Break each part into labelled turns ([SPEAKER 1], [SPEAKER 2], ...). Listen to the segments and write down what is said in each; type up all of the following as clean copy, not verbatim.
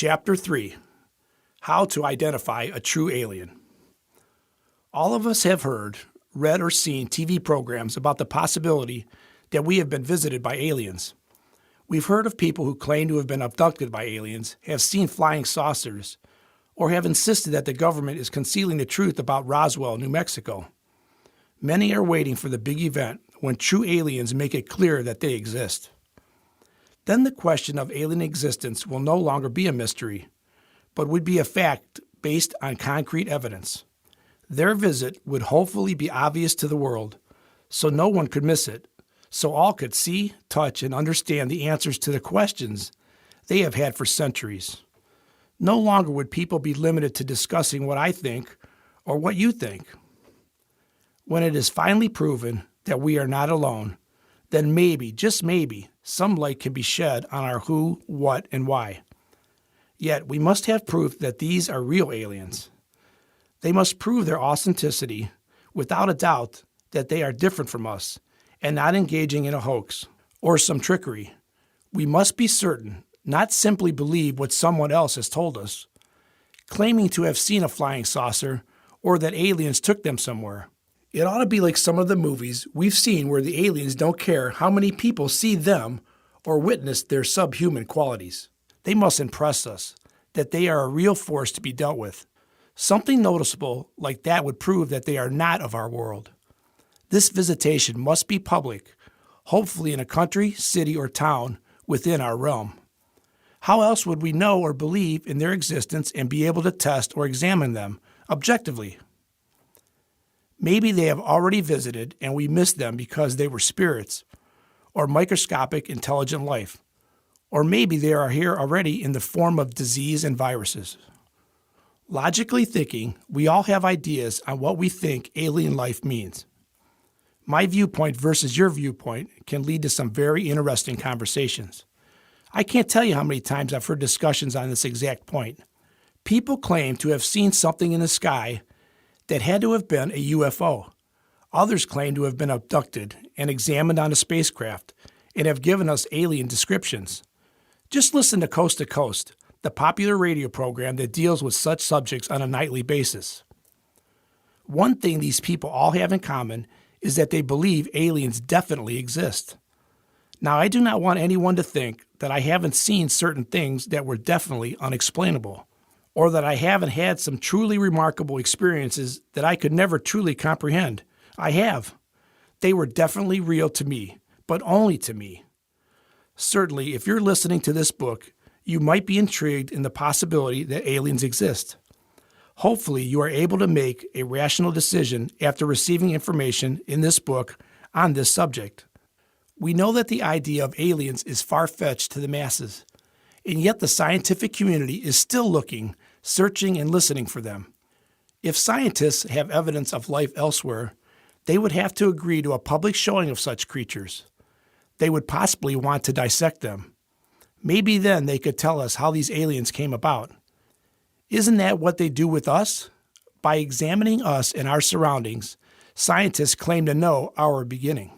[SPEAKER 1] Chapter 3: How to Identify a True Alien. All of us have heard, read, or seen TV programs about the possibility that we have been visited by aliens. We've heard of people who claim to have been abducted by aliens, have seen flying saucers, or have insisted that the government is concealing the truth about Roswell, New Mexico. Many are waiting for the big event when true aliens make it clear that they exist. Then the question of alien existence will no longer be a mystery, but would be a fact based on concrete evidence. Their visit would hopefully be obvious to the world, so no one could miss it, so all could see, touch, and understand the answers to the questions they have had for centuries. No longer would people be limited to discussing what I think or what you think. When it is finally proven that we are not alone, then maybe, just maybe, some light can be shed on our who, what, and why. Yet we must have proof that these are real aliens. They must prove their authenticity, without a doubt, that they are different from us and not engaging in a hoax or some trickery. We must be certain, not simply believe what someone else has told us, claiming to have seen a flying saucer or that aliens took them somewhere. It ought to be like some of the movies we've seen where the aliens don't care how many people see them or witness their subhuman qualities. They must impress us that they are a real force to be dealt with. Something noticeable like that would prove that they are not of our world. This visitation must be public, hopefully in a country, city, or town within our realm. How else would we know or believe in their existence and be able to test or examine them objectively? Maybe they have already visited and we missed them because they were spirits or microscopic intelligent life. Or maybe they are here already in the form of disease and viruses. Logically thinking, we all have ideas on what we think alien life means. My viewpoint versus your viewpoint can lead to some very interesting conversations. I can't tell you how many times I've heard discussions on this exact point. People claim to have seen something in the sky that had to have been a UFO. Others claim to have been abducted and examined on a spacecraft and have given us alien descriptions. Just listen to Coast, the popular radio program that deals with such subjects on a nightly basis. One thing these people all have in common is that they believe aliens definitely exist. Now, I do not want anyone to think that I haven't seen certain things that were definitely unexplainable, or that I haven't had some truly remarkable experiences that I could never truly comprehend. I have. They were definitely real to me, but only to me. Certainly, if you're listening to this book, you might be intrigued in the possibility that aliens exist. Hopefully, you are able to make a rational decision after receiving information in this book on this subject. We know that the idea of aliens is far-fetched to the masses, and yet the scientific community is still looking, searching, and listening for them. If scientists have evidence of life elsewhere, they would have to agree to a public showing of such creatures. They would possibly want to dissect them. Maybe then they could tell us how these aliens came about. Isn't that what they do with us? By examining us and our surroundings, scientists claim to know our beginning.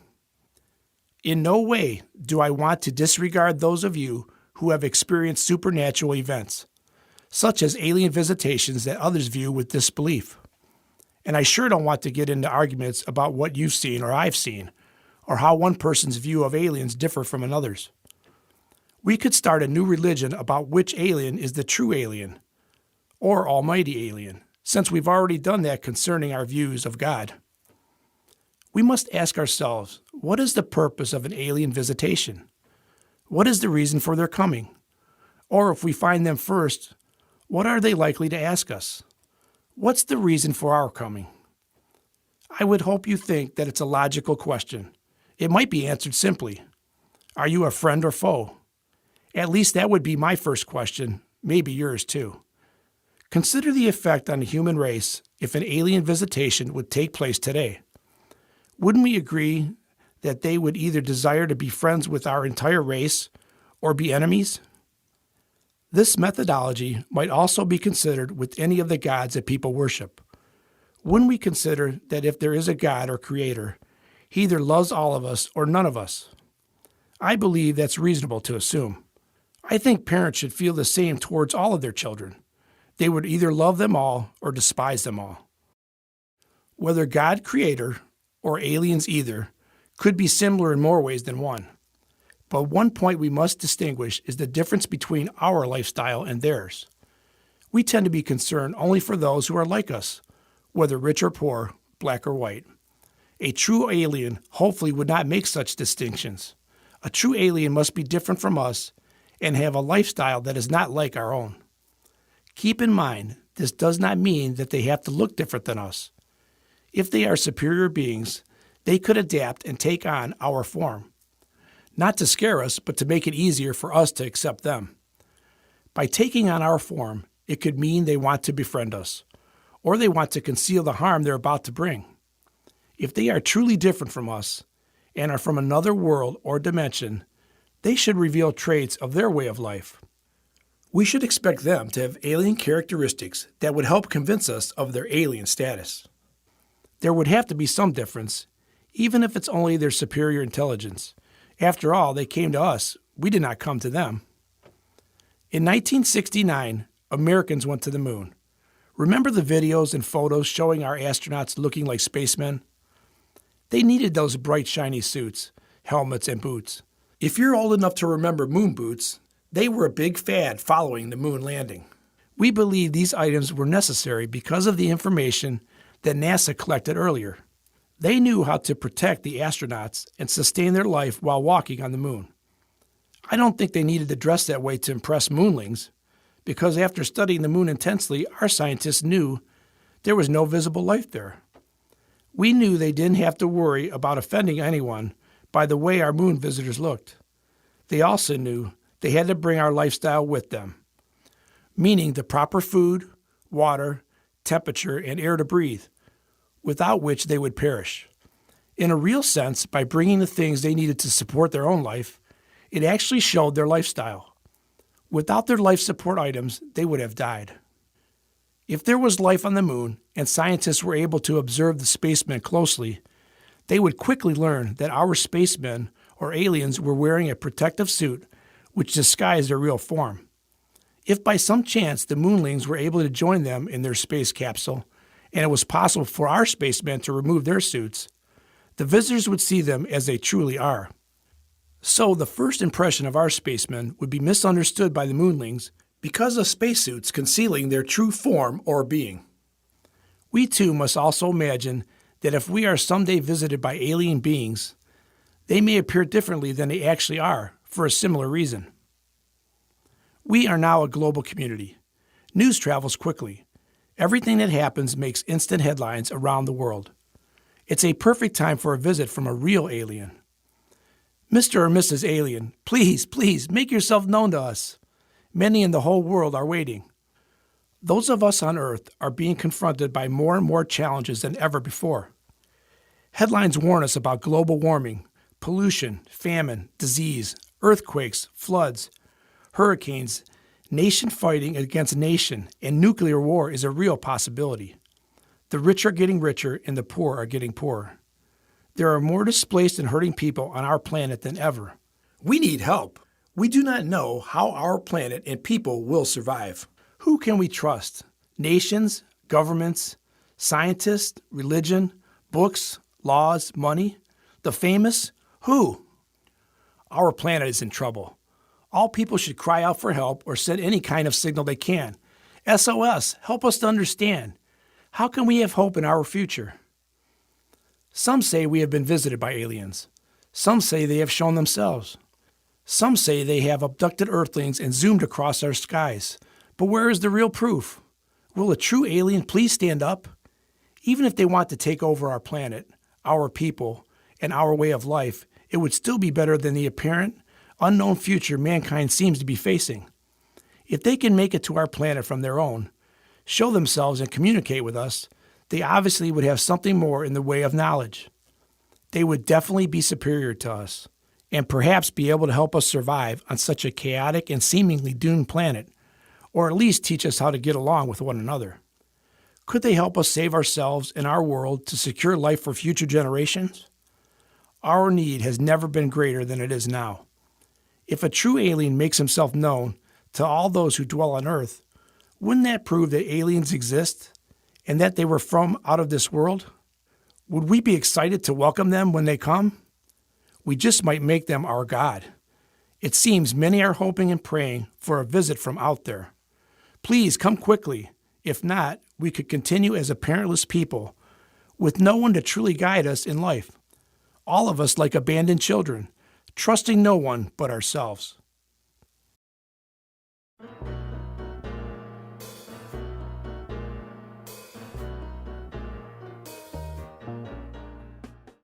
[SPEAKER 1] In no way do I want to disregard those of you who have experienced supernatural events, such as alien visitations that others view with disbelief. And I sure don't want to get into arguments about what you've seen or I've seen, or how one person's view of aliens differ from another's. We could start a new religion about which alien is the true alien, or almighty alien, since we've already done that concerning our views of God. We must ask ourselves, what is the purpose of an alien visitation? What is the reason for their coming? Or if we find them first, what are they likely to ask us? What's the reason for our coming? I would hope you think that it's a logical question. It might be answered simply. Are you a friend or foe? At least that would be my first question, maybe yours too. Consider the effect on the human race if an alien visitation would take place today. Wouldn't we agree that they would either desire to be friends with our entire race or be enemies? This methodology might also be considered with any of the gods that people worship. Wouldn't we consider that if there is a God or creator, he either loves all of us or none of us? I believe that's reasonable to assume. I think parents should feel the same towards all of their children. They would either love them all or despise them all. Whether God creator or aliens either could be similar in more ways than one. But one point we must distinguish is the difference between our lifestyle and theirs. We tend to be concerned only for those who are like us, whether rich or poor, black or white. A true alien hopefully would not make such distinctions. A true alien must be different from us and have a lifestyle that is not like our own. Keep in mind, this does not mean that they have to look different than us. If they are superior beings, they could adapt and take on our form. Not to scare us, but to make it easier for us to accept them. By taking on our form, it could mean they want to befriend us, or they want to conceal the harm they're about to bring. If they are truly different from us and are from another world or dimension, they should reveal traits of their way of life. We should expect them to have alien characteristics that would help convince us of their alien status. There would have to be some difference, even if it's only their superior intelligence. After all, they came to us. We did not come to them. In 1969, Americans went to the moon. Remember the videos and photos showing our astronauts looking like spacemen? They needed those bright, shiny suits, helmets, and boots. If you're old enough to remember moon boots, they were a big fad following the moon landing. We believe these items were necessary because of the information that NASA collected earlier. They knew how to protect the astronauts and sustain their life while walking on the moon. I don't think they needed to dress that way to impress moonlings, because after studying the moon intensely, our scientists knew there was no visible life there. We knew they didn't have to worry about offending anyone by the way our moon visitors looked. They also knew they had to bring our lifestyle with them, meaning the proper food, water, temperature, and air to breathe, without which they would perish. In a real sense, by bringing the things they needed to support their own life, it actually showed their lifestyle. Without their life support items, they would have died. If there was life on the moon and scientists were able to observe the spacemen closely, they would quickly learn that our spacemen or aliens were wearing a protective suit which disguised their real form. If by some chance the moonlings were able to join them in their space capsule, and it was possible for our spacemen to remove their suits, the visitors would see them as they truly are. So the first impression of our spacemen would be misunderstood by the moonlings because of spacesuits concealing their true form or being. We too must also imagine that if we are someday visited by alien beings, they may appear differently than they actually are for a similar reason. We are now a global community. News travels quickly. Everything that happens makes instant headlines around the world. It's a perfect time for a visit from a real alien. Mr. or Mrs. Alien, please, make yourself known to us. Many in the whole world are waiting. Those of us on Earth are being confronted by more and more challenges than ever before. Headlines warn us about global warming, pollution, famine, disease, earthquakes, floods, hurricanes, nation fighting against nation, and nuclear war is a real possibility. The rich are getting richer and the poor are getting poorer. There are more displaced and hurting people on our planet than ever. We need help. We do not know how our planet and people will survive. Who can we trust? Nations, governments, scientists, religion, books, laws, money? The famous? Who? Our planet is in trouble. All people should cry out for help or send any kind of signal they can. SOS, help us to understand. How can we have hope in our future? Some say we have been visited by aliens. Some say they have shown themselves. Some say they have abducted Earthlings and zoomed across our skies. But where is the real proof? Will a true alien please stand up? Even if they want to take over our planet, our people, and our way of life, it would still be better than the apparent, unknown future mankind seems to be facing. If they can make it to our planet from their own, show themselves and communicate with us, they obviously would have something more in the way of knowledge. They would definitely be superior to us, and perhaps be able to help us survive on such a chaotic and seemingly doomed planet, or at least teach us how to get along with one another. Could they help us save ourselves and our world to secure life for future generations? Our need has never been greater than it is now. If a true alien makes himself known to all those who dwell on Earth, wouldn't that prove that aliens exist and that they were from out of this world? Would we be excited to welcome them when they come? We just might make them our God. It seems many are hoping and praying for a visit from out there. Please come quickly. If not, we could continue as a parentless people with no one to truly guide us in life. All of us like abandoned children, trusting no one but ourselves.